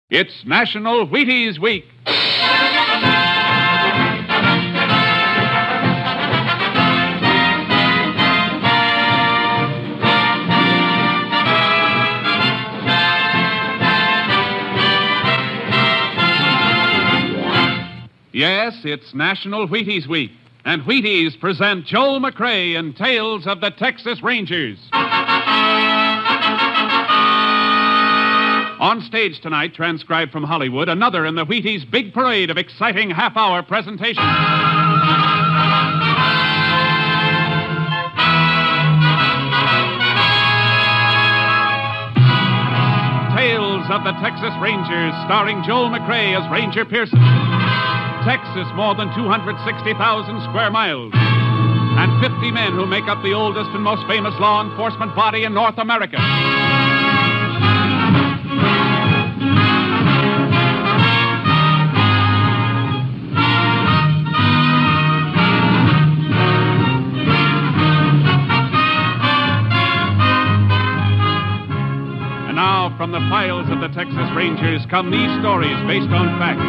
It's National Wheaties Week. Yes, it's National Wheaties Week, and Wheaties present Joel McCrea in Tales of the Texas Rangers. On stage tonight, transcribed from Hollywood, another in the Wheaties' big parade of exciting half-hour presentations. Tales of the Texas Rangers, starring Joel McCrea as Ranger Pearson. Texas, more than 260,000 square miles. And 50 men who make up the oldest and most famous law enforcement body in North America. From the files of the Texas Rangers come these stories based on fact.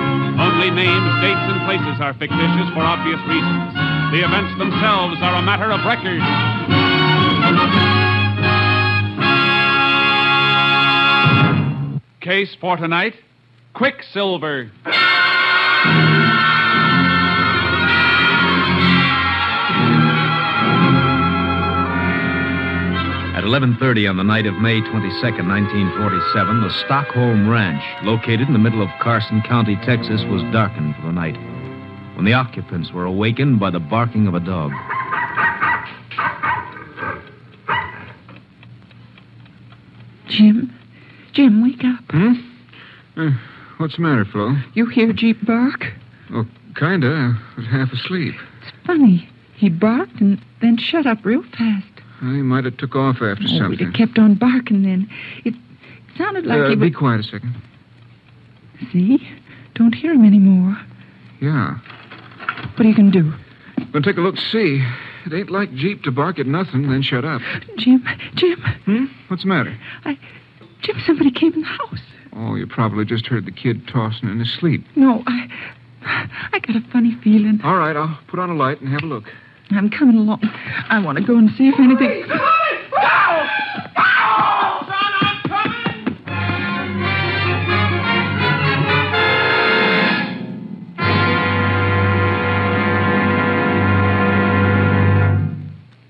Only names, dates, and places are fictitious for obvious reasons. The events themselves are a matter of record. Case for tonight, Quicksilver. At 11:30 on the night of May 22nd, 1947, the Stockholm Ranch, located in the middle of Carson County, Texas, was darkened for the night when the occupants were awakened by the barking of a dog. Jim, wake up. What's the matter, Flo? You hear Jeep bark? Oh, kinda. I was half asleep. It's funny. He barked and then shut up real fast. He might have took off after something. He'd have kept on barking then. It sounded like he was... Be quiet a second. See? Don't hear him anymore. Yeah. What are you going to do? Gonna take a look to see. It ain't like Jeep to bark at nothing, then shut up. Jim. What's the matter? Jim, somebody came in the house. Oh, you probably just heard the kid tossing in his sleep. No, I got a funny feeling. All right, I'll put on a light and have a look. I'm coming along. I want to go and see if anything... Son, I'm coming!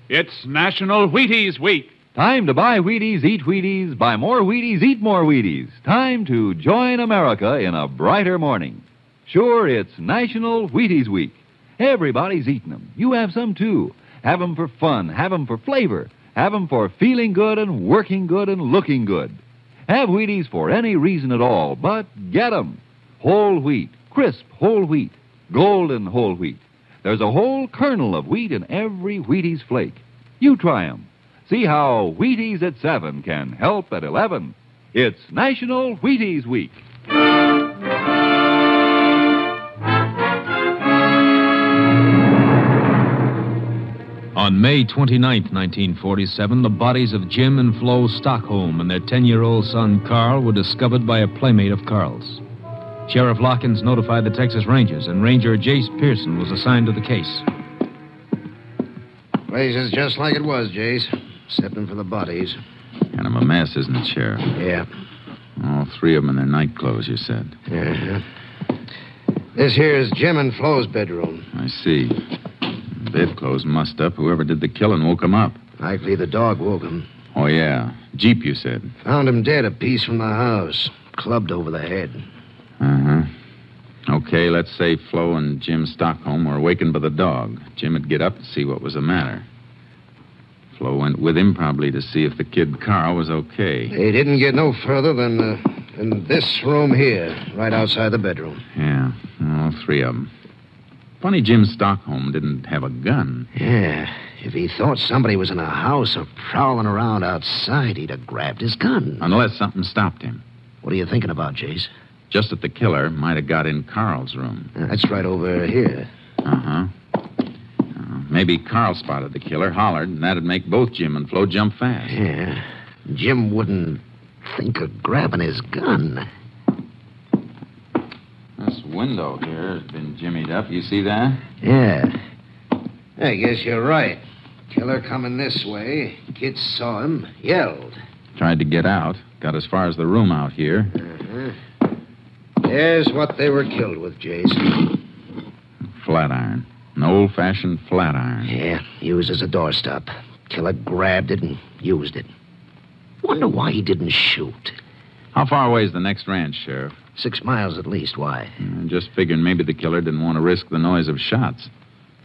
It's National Wheaties Week. Time to buy Wheaties, eat Wheaties, buy more Wheaties, eat more Wheaties. Time to join America in a brighter morning. Sure, it's National Wheaties Week. Everybody's eating them. You have some, too. Have them for fun. Have them for flavor. Have them for feeling good and working good and looking good. Have Wheaties for any reason at all, but get them. Whole wheat, crisp whole wheat, golden whole wheat. There's a whole kernel of wheat in every Wheaties flake. You try them. See how Wheaties at 7 can help at 11. It's National Wheaties Week. On May 29th, 1947, the bodies of Jim and Flo Stockholm and their 10-year-old son, Carl, were discovered by a playmate of Carl's. Sheriff Lockins notified the Texas Rangers, and Ranger Jace Pearson was assigned to the case. Place is just like it was, Jace, excepting for the bodies. Kind of a mess, isn't it, Sheriff? Yeah. All three of them in their night clothes, you said. Uh-huh. This here is Jim and Flo's bedroom. I see. Bedclothes mussed up. Whoever did the killing woke him up. Likely the dog woke him. Oh, yeah. Jeep, you said. Found him dead a piece from the house. Clubbed over the head. Uh-huh. Okay, let's say Flo and Jim Stockholm were awakened by the dog. Jim would get up to see what was the matter. Flo went with him probably to see if the kid Carl was okay. They didn't get no further than this room here, right outside the bedroom. Yeah, all three of them. Funny Jim Stockholm didn't have a gun. Yeah, if he thought somebody was in a house or prowling around outside, he'd have grabbed his gun. Unless something stopped him. What are you thinking about, Jace? Just that the killer might have got in Carl's room. That's right over here. Uh-huh. Maybe Carl spotted the killer, hollered, and that'd make both Jim and Flo jump fast. Yeah. Jim wouldn't think of grabbing his gun. window here has been jimmied up. You see that? Yeah. I guess you're right. Killer coming this way. Kid saw him, yelled. Tried to get out. Got as far as the room out here. There's what they were killed with, Jason. Flat iron. An old-fashioned flat iron. Yeah, used as a doorstop. Killer grabbed it and used it. Wonder why he didn't shoot. How far away is the next ranch, Sheriff? 6 miles at least. Why? Just figuring maybe the killer didn't want to risk the noise of shots.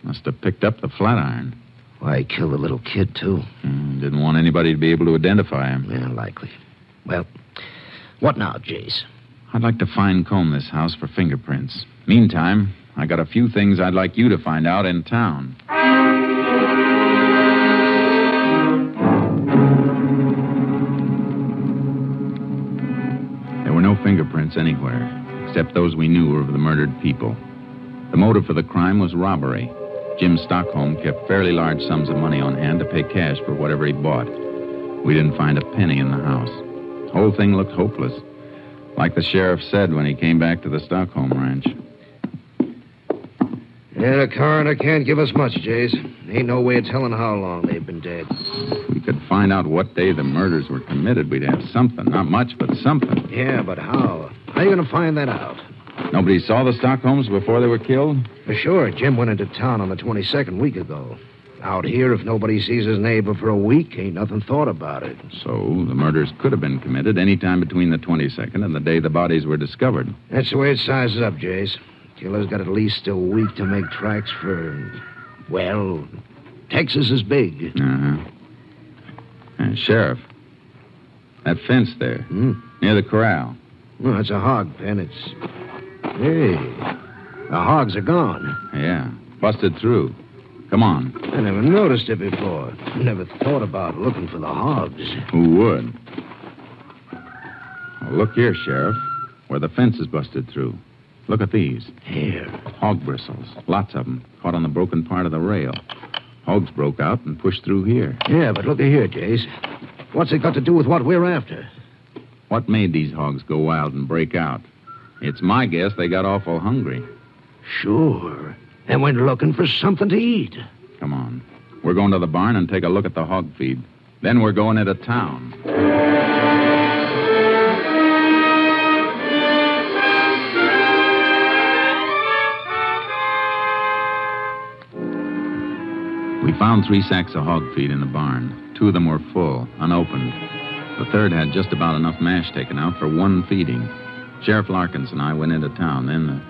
Must have picked up the flat iron. Why, he killed the little kid, too. Didn't want anybody to be able to identify him. Yeah, likely. Well, what now, Jace? I'd like to fine-comb this house for fingerprints. Meantime, I got a few things I'd like you to find out in town. There were no fingerprints anywhere, except those we knew were of the murdered people. The motive for the crime was robbery. Jim Stockholm kept fairly large sums of money on hand to pay cash for whatever he bought. We didn't find a penny in the house. The whole thing looked hopeless, like the sheriff said when he came back to the Stockholm ranch. Yeah, the coroner can't give us much, Jace. Ain't no way of telling how long they've been dead. If we could find out what day the murders were committed, we'd have something. Not much, but something. Yeah, but how? How are you going to find that out? Nobody saw the Stockholms before they were killed? For sure. Jim went into town on the 22nd week ago. Out here, if nobody sees his neighbor for a week, ain't nothing thought about it. So the murders could have been committed any time between the 22nd and the day the bodies were discovered. That's the way it sizes up, Jace. Killer's got at least a week to make tracks for, well, Texas is big. Sheriff, that fence there, near the corral. Well, that's a hog pen. Hey, the hogs are gone. Yeah, busted through. Come on. I never noticed it before. Never thought about looking for the hogs. Who would? Well, look here, Sheriff, where the fence is busted through. Look at these. Here. Hog bristles. Lots of them. Caught on the broken part of the rail. Hogs broke out and pushed through here. Yeah, but look at here, Jace. What's it got to do with what we're after? What made these hogs go wild and break out? It's my guess they got awful hungry. Sure. And went looking for something to eat. Come on. We're going to the barn and take a look at the hog feed. Then we're going into town. We found 3 sacks of hog feed in the barn. 2 of them were full, unopened. The third had just about enough mash taken out for 1 feeding. Sheriff Larkins and I went into town. Then the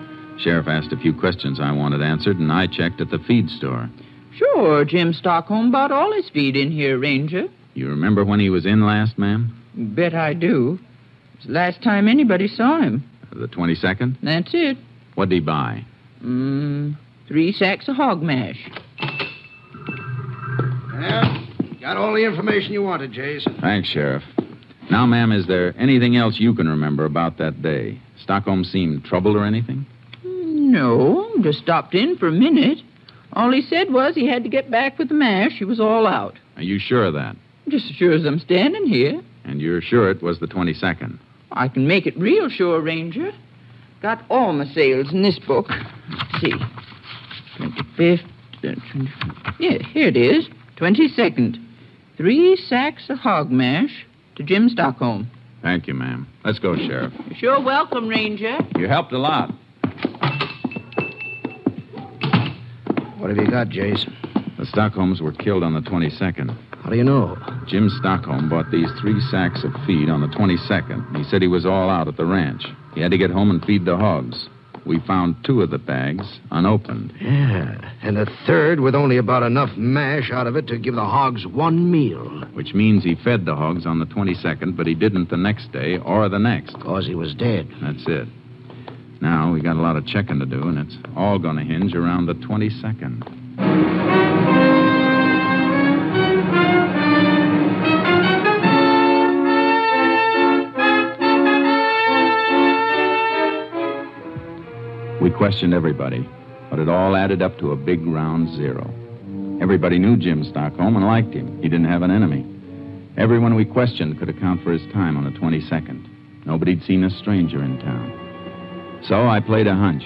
sheriff asked a few questions I wanted answered, and I checked at the feed store. Sure, Jim Stockholm bought all his feed in here, Ranger. You remember when he was in last, ma'am? Bet I do. It's the last time anybody saw him. The 22nd? That's it. What'd he buy? 3 sacks of hog mash. Yeah, got all the information you wanted, Jason. Thanks, Sheriff. Now, ma'am, is there anything else you can remember about that day? Stockholm seemed troubled or anything? No, just stopped in for a minute. All he said was he had to get back with the mash. He was all out. Are you sure of that? Just as sure as I'm standing here. And you're sure it was the 22nd? I can make it real sure, Ranger. Got all my sales in this book. Let's see. 25th. Yeah, here it is. 22nd. 3 sacks of hog mash to Jim Stockholm. Thank you, ma'am. Let's go, Sheriff. You're sure welcome, Ranger. You helped a lot. What have you got, Jason? The Stockholms were killed on the 22nd. How do you know? Jim Stockholm bought these 3 sacks of feed on the 22nd. He said he was all out at the ranch. He had to get home and feed the hogs. We found 2 of the bags unopened. Yeah, and the third with only about enough mash out of it to give the hogs 1 meal. Which means he fed the hogs on the 22nd, but he didn't the next day or the next. Because he was dead. That's it. Now, we got a lot of checking to do, and it's all going to hinge around the 22nd. We questioned everybody, but it all added up to a big round 0. Everybody knew Jim Stockholm and liked him. He didn't have an enemy. Everyone we questioned could account for his time on the 22nd. Nobody'd seen a stranger in town. So I played a hunch.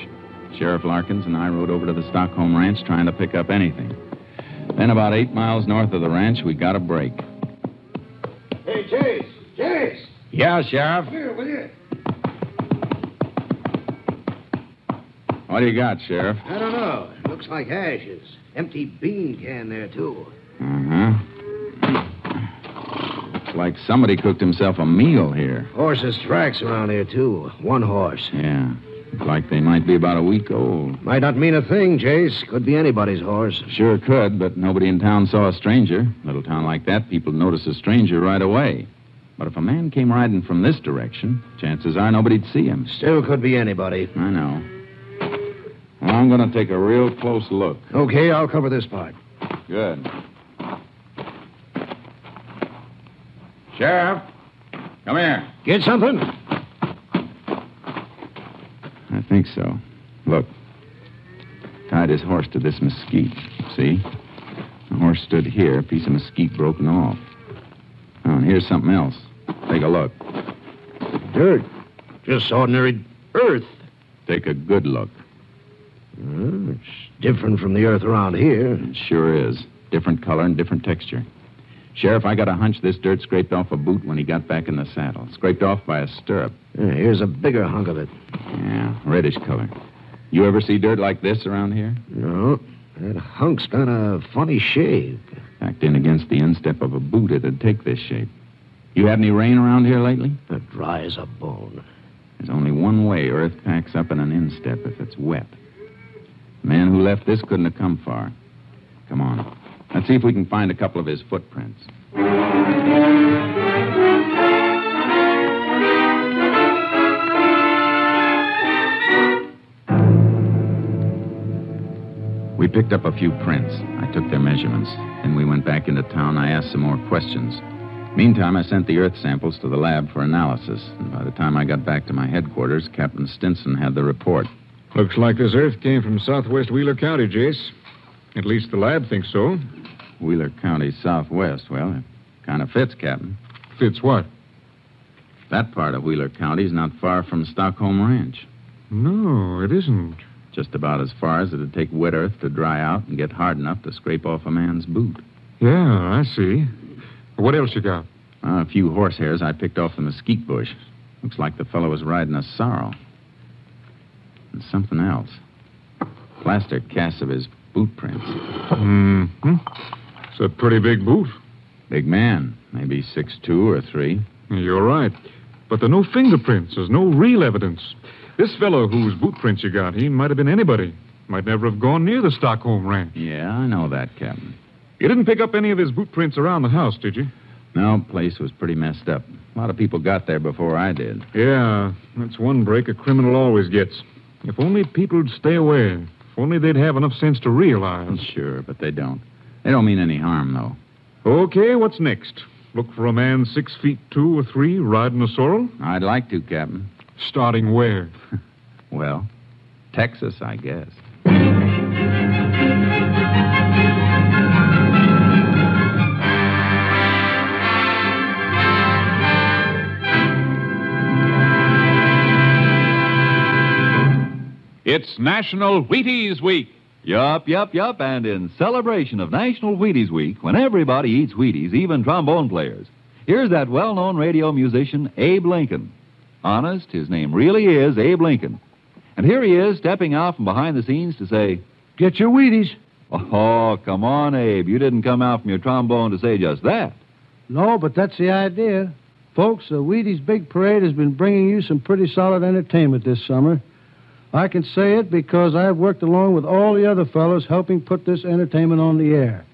Sheriff Larkins and I rode over to the Stockholm Ranch trying to pick up anything. Then about 8 miles north of the ranch, we got a break. Hey, Chase! Chase! Yeah, Sheriff? Here, will you? What do you got, Sheriff? I don't know. It looks like ashes. Empty bean can there, too. Uh-huh. Looks like somebody cooked himself a meal here. Horses' tracks around here, too. One horse. Yeah. Looks like they might be about a week old. Might not mean a thing, Chase. Could be anybody's horse. Sure could, but nobody in town saw a stranger. Little town like that, people notice a stranger right away. But if a man came riding from this direction, chances are nobody'd see him. Still could be anybody. I know. Well, I'm going to take a real close look. Okay, I'll cover this part. Good. Sheriff, come here. Get something? I think so. Look. Tied his horse to this mesquite. See? The horse stood here, a piece of mesquite broken off. Oh, and here's something else. Take a look. Dirt. Just ordinary earth. Take a good look. It's different from the earth around here. It sure is. Different color and different texture. Sheriff, I got a hunch this dirt scraped off a boot when he got back in the saddle. Scraped off by a stirrup. Here's a bigger hunk of it. Yeah, reddish color. You ever see dirt like this around here? No. That hunk's got a funny shape. Packed in against the instep of a boot, it'd take this shape. You had any rain around here lately? Dry as a bone. There's only one way earth packs up in an instep if it's wet. The man who left this couldn't have come far. Come on. Let's see if we can find a couple of his footprints. We picked up a few prints. I took their measurements. Then we went back into town. I asked some more questions. Meantime, I sent the earth samples to the lab for analysis. And by the time I got back to my headquarters, Captain Stinson had the report. Looks like this earth came from southwest Wheeler County, Jace. At least the lab thinks so. Wheeler County southwest. Well, it kind of fits, Captain. Fits what? That part of Wheeler County is not far from Stockholm Ranch. No, it isn't. Just about as far as it'd take wet earth to dry out and get hard enough to scrape off a man's boot. Yeah, I see. What else you got? A few horsehairs I picked off the mesquite bush. Looks like the fellow was riding a sorrel. And something else. Plaster casts of his boot prints. Mm-hmm. It's a pretty big boot. Big man. Maybe 6'2" or 3. You're right. But there are no fingerprints. There's no real evidence. This fellow whose boot prints you got, he might have been anybody. Might never have gone near the Stockholm Ranch. Yeah, I know that, Captain. You didn't pick up any of his boot prints around the house, did you? No, place was pretty messed up. A lot of people got there before I did. Yeah, that's one break a criminal always gets. If only people'd stay away. If only they'd have enough sense to realize. Sure, but they don't. They don't mean any harm, though. Okay, what's next? Look for a man 6'2" or 3 riding a sorrel? I'd like to, Captain. Starting where? Well, Texas, I guess. It's National Wheaties Week. Yup. And in celebration of National Wheaties Week, when everybody eats Wheaties, even trombone players, here's that well-known radio musician, Abe Lincoln. Honest, his name really is Abe Lincoln. And here he is, stepping out from behind the scenes to say, Get your Wheaties. Oh, come on, Abe. You didn't come out from your trombone to say just that. No, but that's the idea. Folks, the Wheaties Big Parade has been bringing you some pretty solid entertainment this summer. I can say it because I've worked along with all the other fellows helping put this entertainment on the air.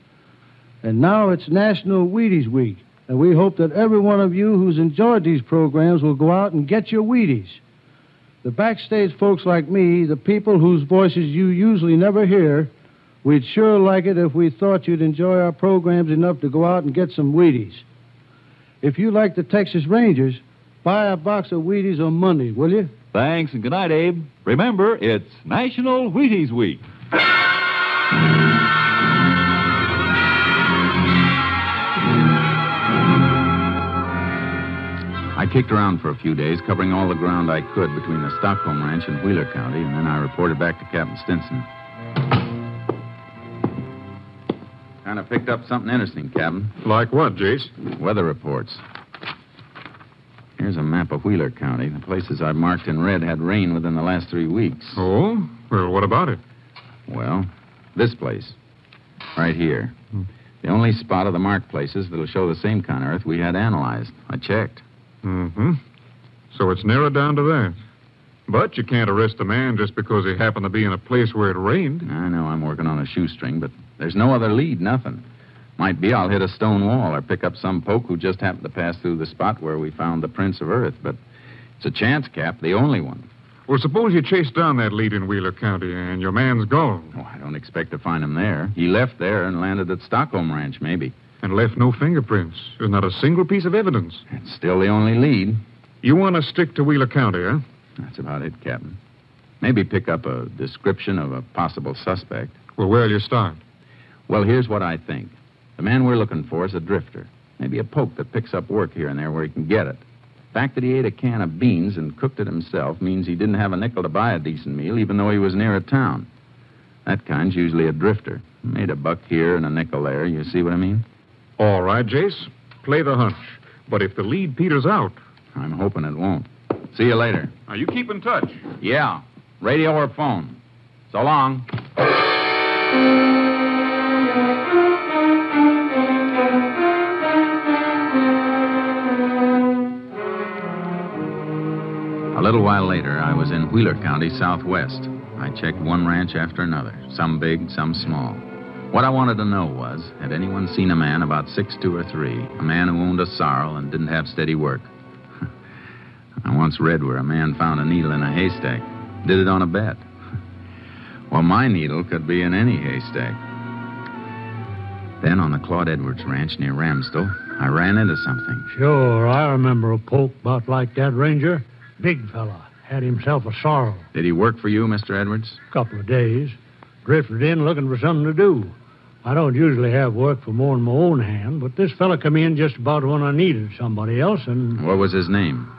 And now it's National Wheaties Week, and we hope that every one of you who's enjoyed these programs will go out and get your Wheaties. The backstage folks like me, the people whose voices you usually never hear, we'd sure like it if we thought you'd enjoy our programs enough to go out and get some Wheaties. If you like the Texas Rangers, buy a box of Wheaties on Monday, will you? Thanks, and good night, Abe. Remember, it's National Wheaties Week. I kicked around for a few days, covering all the ground I could between the Stockholm Ranch and Wheeler County, and then I reported back to Captain Stinson. Kind of picked up something interesting, Captain. Like what, Jace? Weather reports. Here's a map of Wheeler County. The places I've marked in red had rain within the last 3 weeks. Oh? Well, what about it? Well, this place. Right here. The only spot of the marked places that'll show the same kind of earth we had analyzed. I checked. Mm-hmm. So it's narrowed down to that. But you can't arrest a man just because he happened to be in a place where it rained. I know I'm working on a shoestring, but there's no other lead, nothing. Might be I'll hit a stone wall or pick up some poke who just happened to pass through the spot where we found the prints of earth, but it's a chance, Cap, the only one. Well, suppose you chase down that lead in Wheeler County and your man's gone. Oh, I don't expect to find him there. He left there and landed at Stockholm Ranch, maybe. And left no fingerprints. There's not a single piece of evidence. It's still the only lead. You want to stick to Wheeler County, huh? That's about it, Captain. Maybe pick up a description of a possible suspect. Well, where'll you start? Well, here's what I think. The man we're looking for is a drifter. Maybe a poke that picks up work here and there where he can get it. The fact that he ate a can of beans and cooked it himself means he didn't have a nickel to buy a decent meal, even though he was near a town. That kind's usually a drifter. Made a buck here and a nickel there. You see what I mean? All right, Jace. Play the hunch. But if the lead peters out... I'm hoping it won't. See you later. Now, you keep in touch. Yeah. Radio or phone. So long. A little while later, I was in Wheeler County, southwest. I checked one ranch after another, some big, some small. What I wanted to know was, had anyone seen a man about 6'2" or 3, a man who owned a sorrel and didn't have steady work? I once read where a man found a needle in a haystack. Did it on a bet. Well, my needle could be in any haystack. Then on the Claude Edwards Ranch near Ramsdell, I ran into something. Sure, I remember a poke about like that, Ranger. Big fella. Had himself a sorrel. Did he work for you, Mr. Edwards? Couple of days. Drifted in looking for something to do. I don't usually have work for more than my own hand, but this fella come in just about when I needed somebody else, and... What was his name?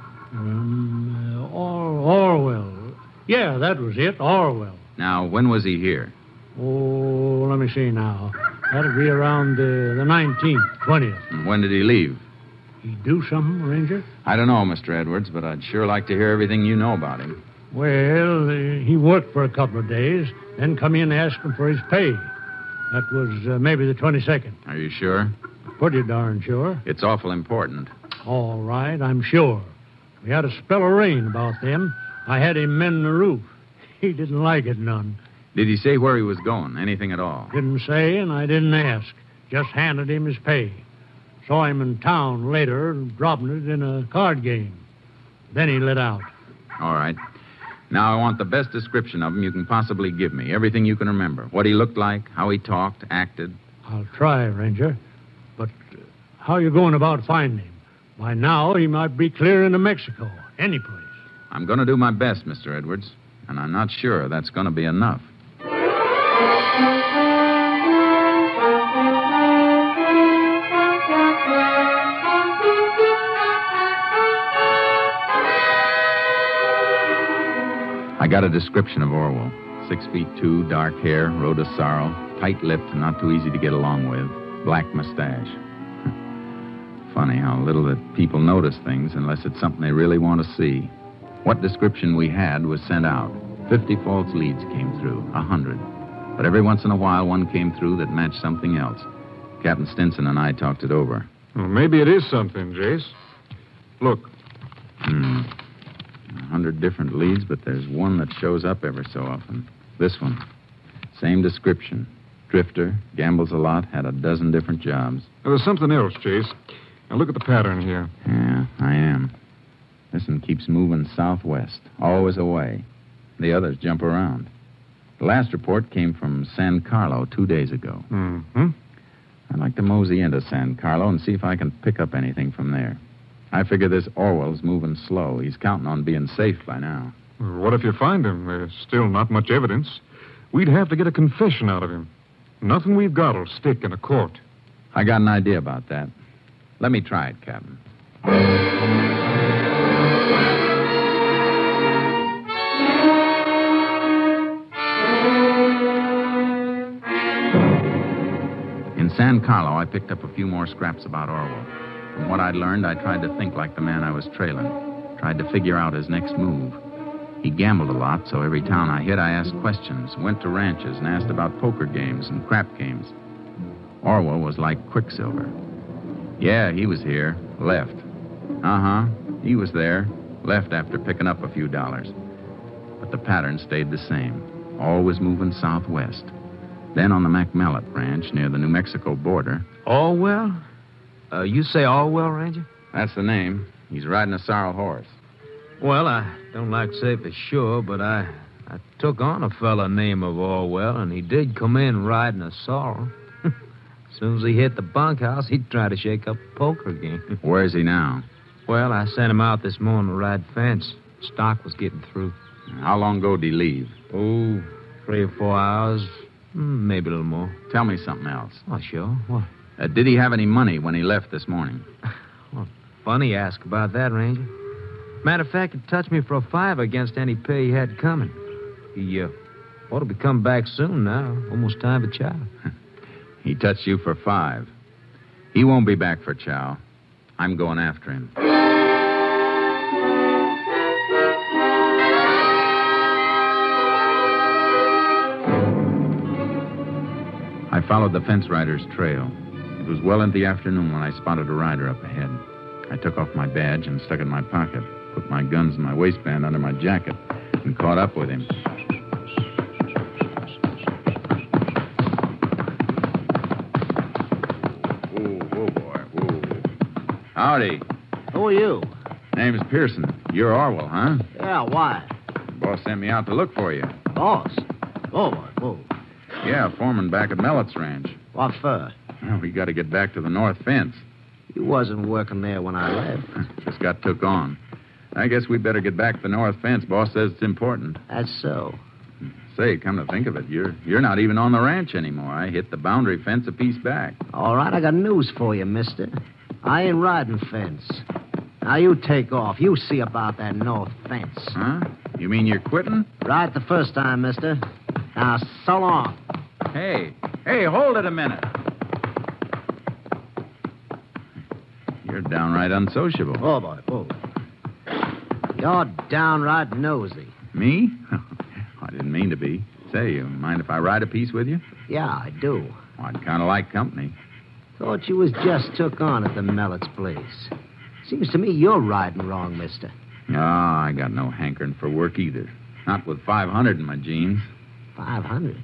Orwell. Yeah, that was it, Orwell. Now, when was he here? Oh, let me see now. That'd be around the 19th, 20th. And when did he leave? He do something, Ranger? I don't know, Mr. Edwards, but I'd sure like to hear everything you know about him. Well, he worked for a couple of days, then come in asking for his pay. That was maybe the 22nd. Are you sure? Pretty darn sure. It's awful important. All right, I'm sure. We had a spell of rain about then. I had him mend the roof. He didn't like it none. Did he say where he was going? Anything at all? Didn't say, and I didn't ask. Just handed him his pay. Saw him in town later, dropping it in a card game. Then he lit out. All right. Now I want the best description of him you can possibly give me. Everything you can remember. What he looked like, how he talked, acted. I'll try, Ranger. But how you going about finding him? By now, he might be clear into Mexico. Any place. I'm going to do my best, Mr. Edwards. And I'm not sure that's going to be enough. I got a description of Orwell. 6'2", dark hair, rode a sorrel, tight-lipped and not too easy to get along with, black mustache. Funny how little that people notice things unless it's something they really want to see. What description we had was sent out. 50 false leads came through, 100. But every once in a while, one came through that matched something else. Captain Stinson and I talked it over. Well, maybe it is something, Jace. Look. 100 different leads, but there's one that shows up every so often. This one. Same description. Drifter, gambles a lot, had a dozen different jobs. There's something else, Jace. Now, look at the pattern here. Yeah, I am. This one keeps moving southwest, always away. The others jump around. The last report came from San Carlo 2 days ago. Mm-hmm. I'd like to mosey into San Carlo and see if I can pick up anything from there. I figure this Orwell's moving slow. He's counting on being safe by now. Well, what if you find him? There's still not much evidence. We'd have to get a confession out of him. Nothing we've got will stick in a court. I got an idea about that. Let me try it, Captain. Carlo, I picked up a few more scraps about Orwell. From what I'd learned, I tried to think like the man I was trailing. Tried to figure out his next move. He gambled a lot, so every town I hit, I asked questions, went to ranches, and asked about poker games and crap games. Orwell was like Quicksilver. Yeah, he was here. Left. Uh-huh. He was there. Left after picking up a few dollars. But the pattern stayed the same. Always moving southwest. Then on the McMallet Ranch near the New Mexico border. Orwell? You say Orwell, Ranger? That's the name. He's riding a sorrel horse. Well, I don't like to say for sure, but I took on a fella named Orwell, and he did come in riding a sorrel. As soon as he hit the bunkhouse, he'd try to shake up a poker game. Where's he now? Well, I sent him out this morning to ride fence. Stock was getting through. How long ago did he leave? Oh, 3 or 4 hours, maybe a little more. Tell me something else. Oh, sure. What? Did he have any money when he left this morning? Well, funny you ask about that, Ranger. Matter of fact, it touched me for a $5 against any pay he had coming. He ought to be coming back soon now. Almost time for chow. He touched you for $5. He won't be back for chow. I'm going after him. I followed the fence rider's trail. It was well into the afternoon when I spotted a rider up ahead. I took off my badge and stuck it in my pocket, put my guns in my waistband under my jacket, and caught up with him. Whoa, boy, whoa. Howdy. Who are you? Name's Pearson. You're Orwell, huh? Yeah, why? The boss sent me out to look for you. Boss? Oh, boy, whoa. Yeah, foreman back at Mellett's ranch. What for? Well, we got to get back to the north fence. You wasn't working there when I left. Just got took on. I guess we'd better get back to the north fence. Boss says it's important. That's so. Say, come to think of it, you're not even on the ranch anymore. I hit the boundary fence a piece back. All right, I got news for you, mister. I ain't riding fence. Now, you take off. You see about that north fence. Huh? You mean you're quitting? Right the first time, mister. Now, so long. Hey, hold it a minute. You're downright unsociable. Oh, boy, whoa. You're downright nosy. Me? I didn't mean to be. Say, you mind if I ride a piece with you? Yeah, I do. Well, I'd kind of like company. Thought you was just took on at the Mellett's place. Seems to me you're riding wrong, mister. Oh, I got no hankering for work either. Not with 500 in my jeans. 500?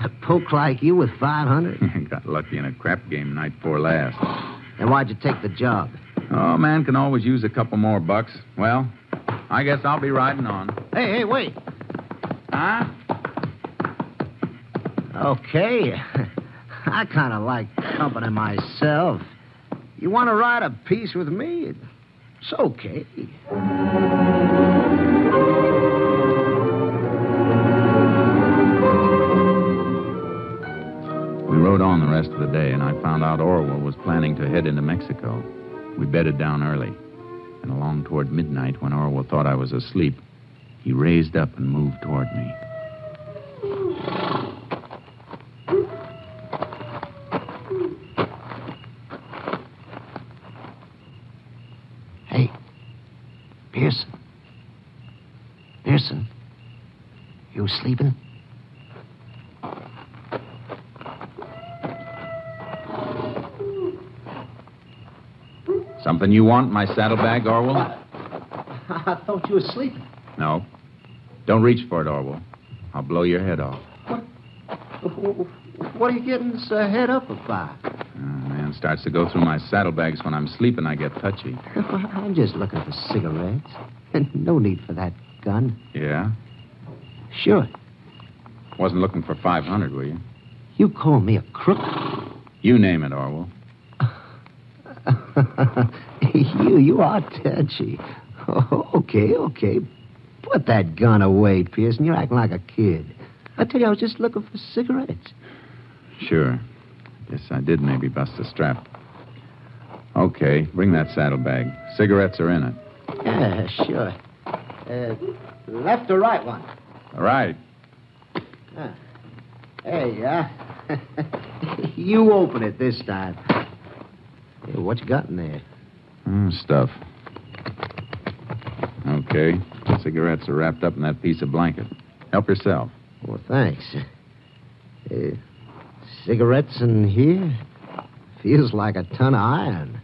A poke like you with 500? Got lucky in a crap game night before last. Then why'd you take the job? Oh, man can always use a couple more bucks. Well, I guess I'll be riding on. Hey, wait. Huh? Okay. I kind of like company myself. You want to ride a piece with me? It's okay. We rode on the rest of the day, and I found out Orwell was planning to head into Mexico. We bedded down early. And along toward midnight, when Orwell thought I was asleep, he raised up and moved toward me. Hey, Pearson. Pearson, you sleeping? Something you want in my saddlebag, Orwell? I thought you were sleeping. No. Don't reach for it, Orwell. I'll blow your head off. What are you getting this head up about? Man starts to go through my saddlebags when I'm sleeping, I get touchy. I'm just looking for cigarettes. No need for that gun. Yeah? Sure. Wasn't looking for 500, were you? You call me a crook? You name it, Orwell. You are touchy. Oh, okay. Put that gun away, Pearson. You're acting like a kid. I tell you, I was just looking for cigarettes. Sure. Guess I did maybe bust a strap. Okay, bring that saddlebag. Cigarettes are in it. Yeah, sure. Left or right one? All right. There you are. You open it this time. Hey, what you got in there? Stuff. Okay. Cigarettes are wrapped up in that piece of blanket. Help yourself. Well, thanks. Cigarettes in here? Feels like a ton of iron.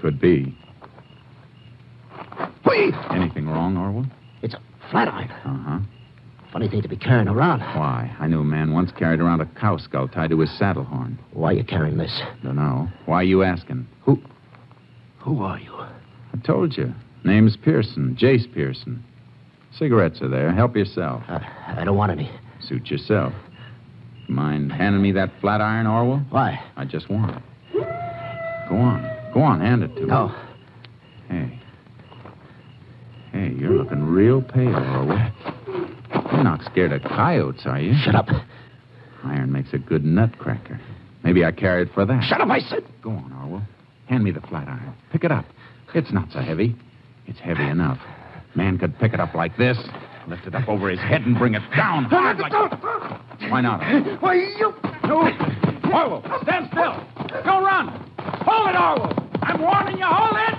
Could be. Wait! Anything wrong, Orwell? It's a flat iron. Uh-huh. Funny thing to be carrying around. Why? I knew a man once carried around a cow skull tied to his saddle horn. Why are you carrying this? Dunno. Why are you asking? Who are you? I told you. Name's Pearson. Jace Pearson. Cigarettes are there. Help yourself. I don't want any. Suit yourself. Mind handing me that flat iron, Orwell? Why? I just want it. Go on. Go on, hand it to me. No. Hey, you're looking real pale, Orwell. You're not scared of coyotes, are you? Shut up. Iron makes a good nutcracker. Maybe I carry it for that. Shut up, I said. Go on, Orwell. Hand me the flat iron. Pick it up. It's not so heavy. It's heavy enough. Man could pick it up like this, lift it up over his head, and bring it down hard like... Why not? Why, you... No. Orwell, stand still. Don't run. Hold it, Orwell. I'm warning you. Hold it.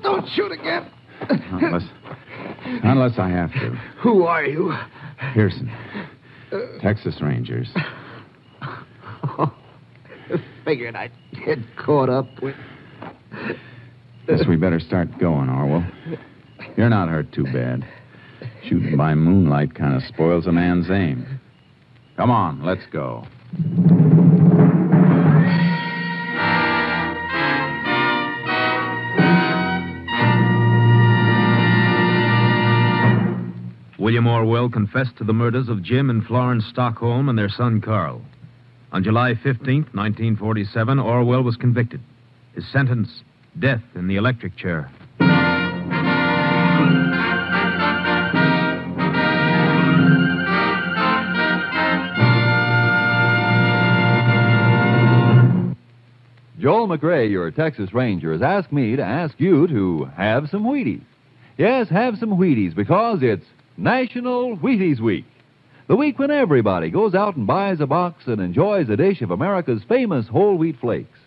Don't shoot again. Unless I have to. Who are you? Pearson. Texas Rangers. Figured I'd get caught up with... Guess we better start going, Orwell. You're not hurt too bad. Shooting by moonlight kind of spoils a man's aim. Come on, let's go. William Orwell confessed to the murders of Jim and Florence Stockholm and their son Carl. On July 15th, 1947, Orwell was convicted. His sentence, death in the electric chair. Joel McRae, your Texas Ranger, has asked me to ask you to have some Wheaties. Yes, have some Wheaties because it's National Wheaties Week. The week when everybody goes out and buys a box and enjoys a dish of America's famous whole wheat flakes.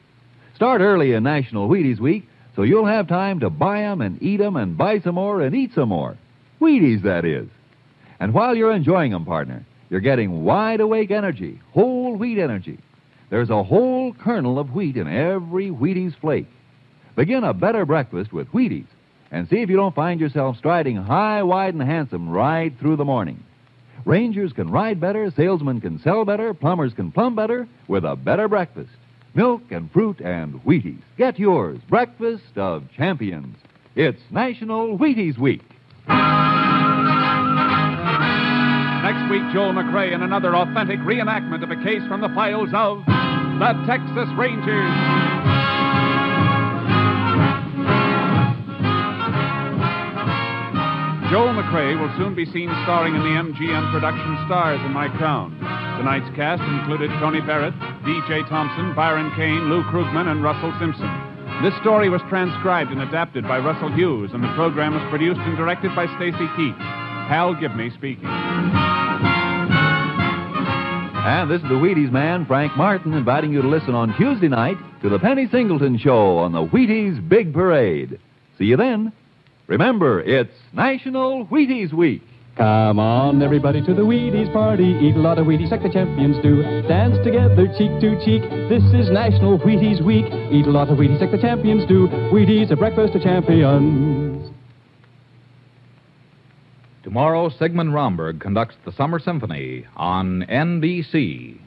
Start early in National Wheaties Week so you'll have time to buy 'em and eat 'em and buy some more and eat some more. Wheaties, that is. And while you're enjoying 'em, partner, you're getting wide-awake energy, whole wheat energy. There's a whole kernel of wheat in every Wheaties flake. Begin a better breakfast with Wheaties and see if you don't find yourself striding high, wide, and handsome right through the morning. Rangers can ride better, salesmen can sell better, plumbers can plumb better with a better breakfast. Milk and fruit and Wheaties. Get yours. Breakfast of champions. It's National Wheaties Week. Next week, Joel McRae in another authentic reenactment of a case from the files of the Texas Rangers. Joel McRae will soon be seen starring in the MGM production Stars in My Crown. Tonight's cast included Tony Barrett, D.J. Thompson, Byron Kane, Lou Krugman, and Russell Simpson. This story was transcribed and adapted by Russell Hughes, and the program was produced and directed by Stacy Keach. Hal Gibney speaking. And this is the Wheaties man, Frank Martin, inviting you to listen on Tuesday night to the Penny Singleton Show on the Wheaties Big Parade. See you then. Remember, it's National Wheaties Week. Come on, everybody, to the Wheaties party. Eat a lot of Wheaties like the champions do. Dance together, cheek to cheek. This is National Wheaties Week. Eat a lot of Wheaties like the champions do. Wheaties, a breakfast of champions. Tomorrow, Sigmund Romberg conducts the Summer Symphony on NBC.